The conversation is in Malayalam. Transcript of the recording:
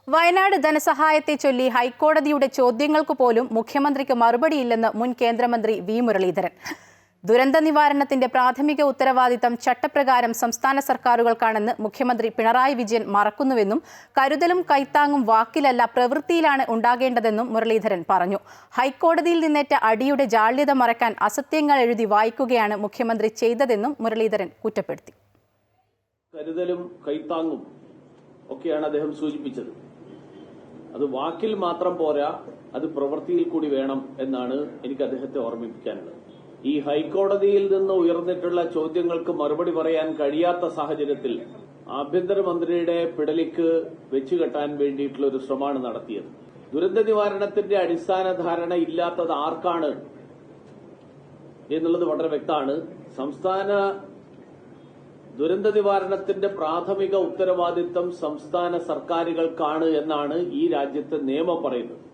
വയനാട് ധനസഹായത്തെ ചൊല്ലി ഹൈക്കോടതിയുടെ ചോദ്യങ്ങൾക്ക് പോലും മുഖ്യമന്ത്രിക്ക് മറുപടിയില്ലെന്ന് മുൻ കേന്ദ്രമന്ത്രി വി മുരളീധരൻ. ദുരന്ത നിവാരണത്തിന്റെ പ്രാഥമിക ഉത്തരവാദിത്തം ചട്ടപ്രകാരം സംസ്ഥാന സർക്കാരുകൾക്കാണെന്ന് മുഖ്യമന്ത്രി പിണറായി വിജയൻ മറക്കുന്നുവെന്നും കരുതലും കൈത്താങ്ങും വാക്കിലല്ല പ്രവൃത്തിയിലാണ് ഉണ്ടാകേണ്ടതെന്നും മുരളീധരൻ പറഞ്ഞു. ഹൈക്കോടതിയിൽ നിന്നേറ്റ അടിയുടെ ജാള്യത മറക്കാൻ അസത്യങ്ങൾ എഴുതി വായിക്കുകയാണ് മുഖ്യമന്ത്രി ചെയ്തതെന്നും മുരളീധരൻ കുറ്റപ്പെടുത്തി. കരുതലും കൈത്താങ്ങും ഒക്കെയാണ് അദ്ദേഹം സൂചിപ്പിച്ചത്. അത് വാക്കിൽ മാത്രം പോരാ, അത് പ്രവൃത്തിയിൽ കൂടി വേണം എന്നാണ് എനിക്ക് അദ്ദേഹത്തെ ഓർമ്മിപ്പിക്കാനുള്ളത്. ഈ ഹൈക്കോടതിയിൽ നിന്ന് ഉയർന്നിട്ടുള്ള ചോദ്യങ്ങൾക്ക് മറുപടി പറയാൻ കഴിയാത്ത സാഹചര്യത്തിൽ ആഭ്യന്തരമന്ത്രിയുടെ പിടലിക്ക് വെച്ചുകെട്ടാൻ വേണ്ടിയിട്ടുള്ള ഒരു ശ്രമമാണ് നടത്തിയത്. ദുരന്ത നിവാരണത്തിന്റെ അടിസ്ഥാന ധാരണ ഇല്ലാത്തത് ആർക്കാണ് എന്നുള്ളത് വളരെ വ്യക്തമാണ്. സംസ്ഥാന ദുരന്ത നിവാരണത്തിന്റെ പ്രാഥമിക ഉത്തരവാദിത്തം സംസ്ഥാന സർക്കാരുകൾക്കാണ് എന്നാണ് ഈ രാജ്യത്തെ നിയമം പറയുന്നത്.